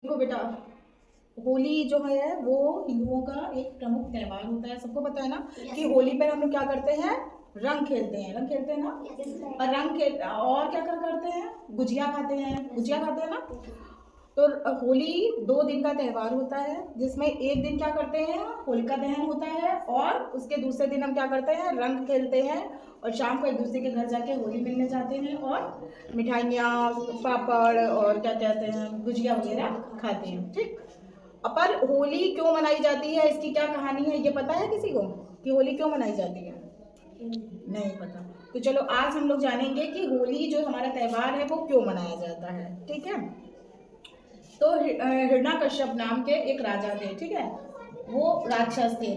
देखो बेटा, होली जो है वो हिंदुओं का एक प्रमुख त्योहार होता है। सबको पता है ना कि होली पर हम लोग क्या करते हैं, रंग खेलते हैं। रंग खेलते हैं ना, और रंग खेल और क्या क्या करते हैं, गुजिया खाते हैं, गुजिया खाते हैं ना। तो होली 2 दिन का त्योहार होता है, जिसमें एक दिन क्या करते हैं, होलिका दहन होता है, और उसके दूसरे दिन हम क्या करते हैं, रंग खेलते हैं, और शाम को एक दूसरे के घर जाके होली मिलने जाते हैं, और मिठाइयाँ, पापड़ और क्या कहते हैं, गुजिया वगैरह खाते हैं। ठीक। पर होली क्यों मनाई जाती है, इसकी क्या कहानी है, ये पता है किसी को कि होली क्यों मनाई जाती है? नहीं पता। तो चलो आज हम लोग जानेंगे कि होली जो हमारा त्योहार है वो क्यों मनाया जाता है। ठीक है। तो हिरण्यकश्यप नाम के एक राजा थे। ठीक है। वो राक्षस थे।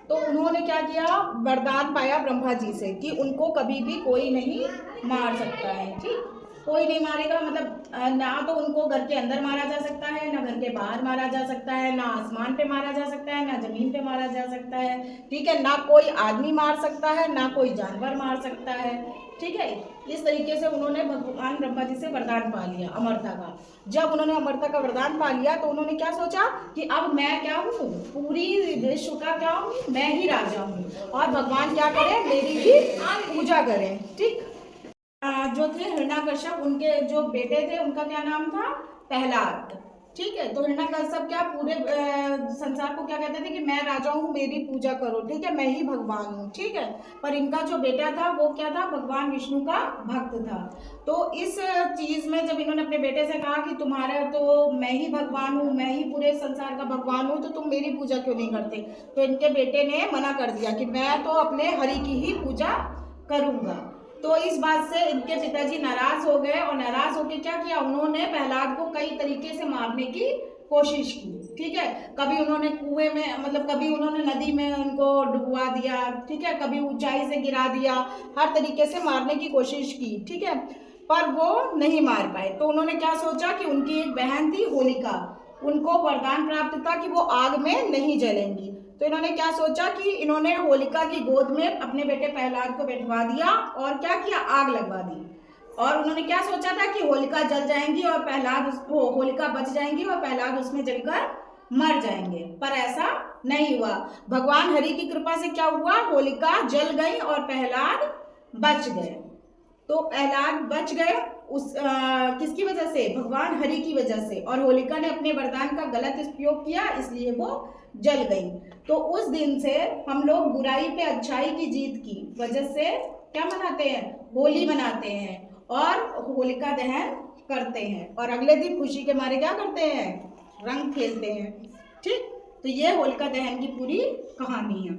तो उन्होंने क्या किया, वरदान पाया ब्रह्मा जी से कि उनको कभी भी कोई नहीं मार सकता है। ठीक। कोई नहीं मारेगा, मतलब ना तो उनको घर के अंदर मारा जा सकता है, ना घर के बाहर मारा जा सकता है, ना आसमान पे मारा जा सकता है, ना जमीन पे मारा जा सकता है। ठीक है। ना कोई आदमी मार सकता है, ना कोई जानवर मार सकता है। ठीक है। इस तरीके से उन्होंने भगवान ब्रह्मा जी से वरदान पा लिया अमरता का। जब उन्होंने अमरता का वरदान पा लिया तो उन्होंने क्या सोचा कि अब मैं क्या हूँ, पूरी विश्व का क्या हूँ, मैं ही राजा हूँ, और भगवान क्या करें, मेरी भी पूजा करें। ठीक। जो थे हिरण्यकश्यप, उनके जो बेटे थे उनका क्या नाम था, प्रहलाद। ठीक है। तो हिरण्यकश्यप क्या पूरे संसार को क्या कहते थे कि मैं राजा हूँ, मेरी पूजा करो। ठीक है। मैं ही भगवान हूँ। ठीक है। पर इनका जो बेटा था वो क्या था, भगवान विष्णु का भक्त था। तो इस चीज में जब इन्होंने अपने बेटे से कहा कि तुम्हारा तो मैं ही भगवान हूँ, मैं ही पूरे संसार का भगवान हूँ, तो तुम मेरी पूजा क्यों नहीं करते? तो इनके बेटे ने मना कर दिया कि मैं तो अपने हरि की ही पूजा करूंगा। तो इस बात से इनके पिताजी नाराज हो गए, और नाराज होकर क्या किया, उन्होंने प्रहलाद को कई तरीके से मारने की कोशिश की। ठीक है। कभी उन्होंने कुएं में, मतलब कभी उन्होंने नदी में उनको डुबवा दिया। ठीक है। कभी ऊंचाई से गिरा दिया, हर तरीके से मारने की कोशिश की। ठीक है। पर वो नहीं मार पाए। तो उन्होंने क्या सोचा कि उनकी एक बहन थी होलिका, उनको वरदान प्राप्त था कि वो आग में नहीं जलेंगी। तो इन्होंने क्या सोचा कि इन्होंने होलिका की गोद में अपने बेटे प्रहलाद को बैठवा दिया, और क्या किया, आग लगवा दी। और उन्होंने क्या सोचा था कि होलिका जल जाएंगी और प्रहलाद उसको, होलिका बच जाएंगी और प्रहलाद उसमें जलकर मर जाएंगे। पर ऐसा नहीं हुआ। भगवान हरि की कृपा से क्या हुआ, होलिका जल गई और प्रहलाद बच गए। तो प्रहलाद बच गए उस किसकी वजह से, भगवान हरि की वजह से। और होलिका ने अपने वरदान का गलत उपयोग किया, इसलिए वो जल गई। तो उस दिन से हम लोग बुराई पे अच्छाई की जीत की वजह से क्या मनाते हैं, होली मनाते हैं, और होलिका दहन करते हैं, और अगले दिन खुशी के मारे क्या करते हैं, रंग खेलते हैं। ठीक। तो ये होलिका दहन की पूरी कहानी है।